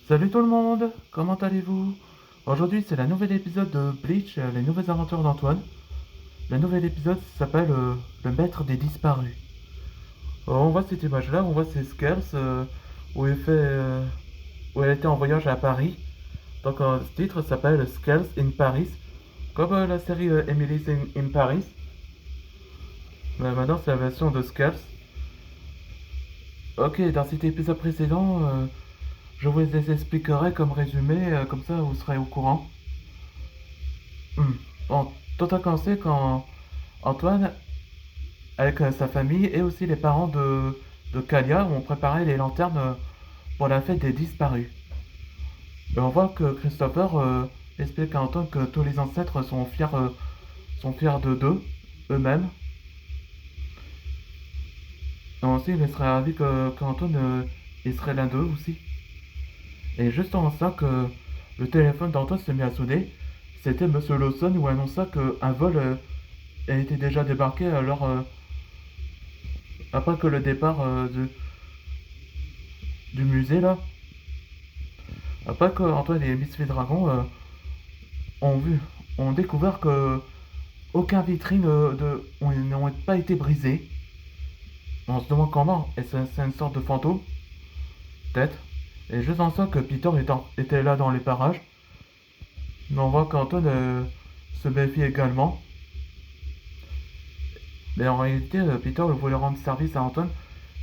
Salut tout le monde, comment allez-vous? Aujourd'hui c'est la nouvel épisode de Bleach, les nouvelles aventures d'Antoine. Le nouvel épisode s'appelle Le Maître des Disparus. On voit cette image là, on voit ces Skulls où elle était en voyage à Paris. Donc ce titre s'appelle Skulls in Paris, comme la série Emily's in Paris. Mais maintenant c'est la version de Skulls. Ok, dans cet épisode précédent, je vous les expliquerai comme résumé, comme ça vous serez au courant. Bon, tout a commencé quand Antoine, avec sa famille et aussi les parents de Kalia, ont préparé les lanternes pour la fête des disparus. Et on voit que Christopher explique à Antoine que tous les ancêtres sont fiers de d'eux, eux-mêmes. Et aussi, il serait ravi qu'Antoine il serait l'un d'eux aussi. Et juste en ça que le téléphone d'Antoine s'est mis à sonner, c'était Monsieur Lawson où annonça qu'un vol a été déjà débarqué alors après que le départ du musée là. Après que Antoine et Miss Dragon ont vu, ont découvert que aucun vitrine n'ont pas été brisées. On se demande comment. Et c'est une sorte de fantôme, peut-être. Et juste en ça que Peter était là dans les parages. Mais on voit qu'Antoine se méfie également. Mais en réalité, Peter voulait rendre service à Antoine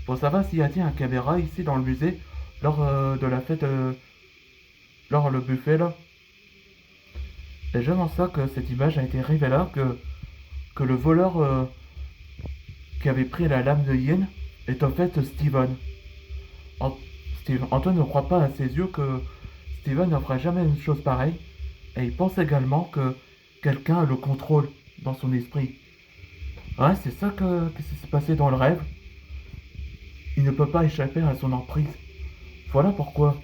pour savoir s'il y a un caméra ici dans le musée lors de la fête, lors le buffet là. Et juste en ça que cette image a été révélée que le voleur qui avait pris la lame de Yin est en fait Steven. An- Antoine ne croit pas à ses yeux que Steven ne fera jamais une chose pareille, et il pense également que quelqu'un le contrôle dans son esprit. Ouais, c'est ça que s'est passé dans le rêve. Il ne peut pas échapper à son emprise. Voilà pourquoi.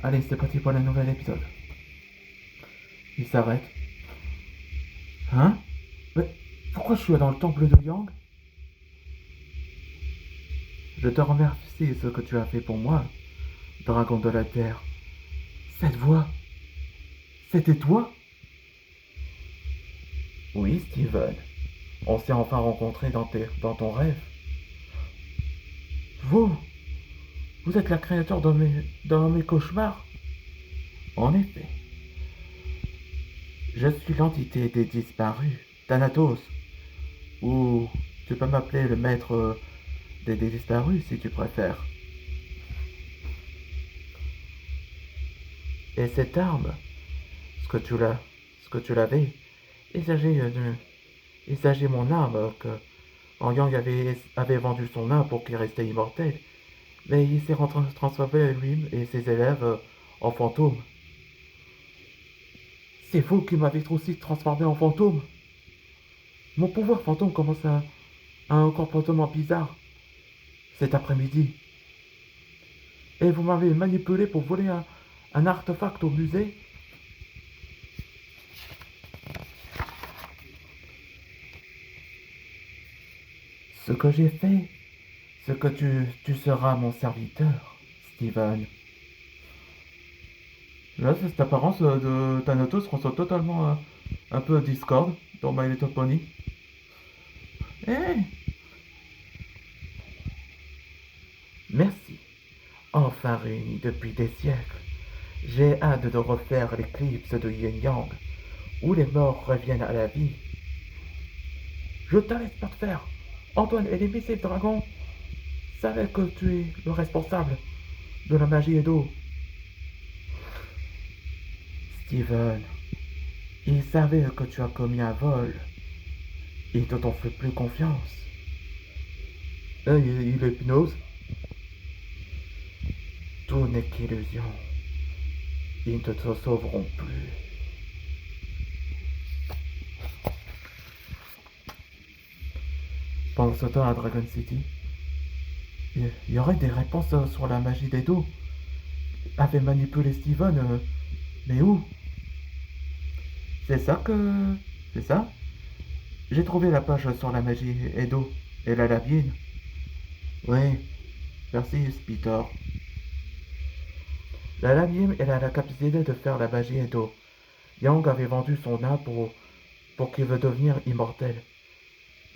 Allez, c'est parti pour le nouvel épisode. Il s'arrête. Hein? Mais pourquoi je suis dans le temple de Yang? Je te remercie ce que tu as fait pour moi, dragon de la terre. Cette voix, c'était toi? Oui, Steven. On s'est enfin rencontrés dans ton rêve. Vous, vous êtes la créature dans mes cauchemars? En effet. Je suis l'entité des disparus, Thanatos. Ou tu peux m'appeler le maître des disparus si tu préfères. Et cette arme, ce que tu l'as, ce que tu l'avais, il s'agit il s'agit de mon arme que Yang avait vendu son âme pour qu'il restait immortel. Mais il s'est transformé lui et ses élèves en fantômes. C'est vous qui m'avez aussi transformé en fantôme. Mon pouvoir fantôme commence à un comportement bizarre cet après-midi. Et vous m'avez manipulé pour voler un artefact au musée. Ce que j'ai fait, c'est que tu seras mon serviteur, Steven. Là, cette apparence de Thanatos ressemble totalement à un peu Discord dans My Little Pony. Eh, merci. Enfin réunis depuis des siècles, j'ai hâte de refaire l'éclipse de Yin Yang, où les morts reviennent à la vie. Je te laisse pas te faire. Antoine et les missiles dragons savaient que tu es le responsable de la magie Edo. Steven, ils savaient que tu as commis un vol. Ils ne t'ont fait plus confiance. Il hypnose. Tout n'est qu'illusion. Ils ne te sauveront plus. Pendant ce temps à Dragon City, il y aurait des réponses sur la magie d'Edo. Avait manipulé Steven, mais où? C'est ça que... C'est ça? J'ai trouvé la page sur la magie Edo et la labine. Oui, merci, Peter. La lame, elle a la capacité de faire la magie et d'eau. Yang avait vendu son âme pour qu'il veut devenir immortel.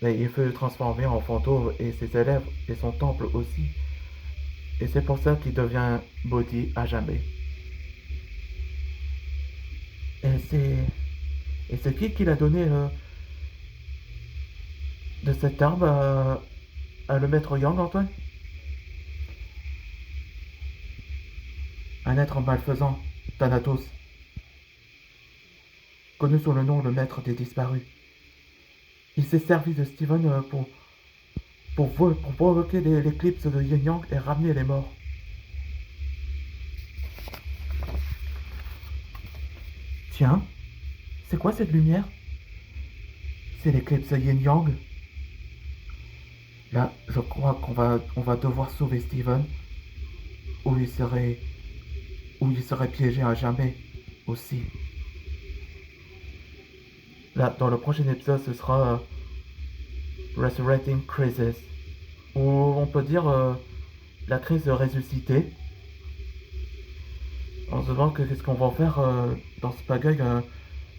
Mais il veut le transformer en fantôme et ses élèves et son temple aussi. Et c'est pour ça qu'il devient Bodhi à jamais. Et c'est... Et c'est qui l'a donné de cette arme à le maître Yang, Antoine? Un être malfaisant, Thanatos, connu sous le nom le maître des disparus. Il s'est servi de Steven pour provoquer l'éclipse de Yin Yang et ramener les morts. Tiens, c'est quoi cette lumière? C'est l'éclipse Yin Yang. Là, je crois on va devoir sauver Steven, ou il serait piégé à jamais aussi. Là, dans le prochain épisode, ce sera Resurrecting Crisis, ou on peut dire la crise de ressuscité. On se demande qu'est-ce qu'on va faire dans ce pagaille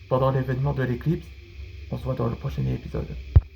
pendant l'événement de l'éclipse. On se voit dans le prochain épisode.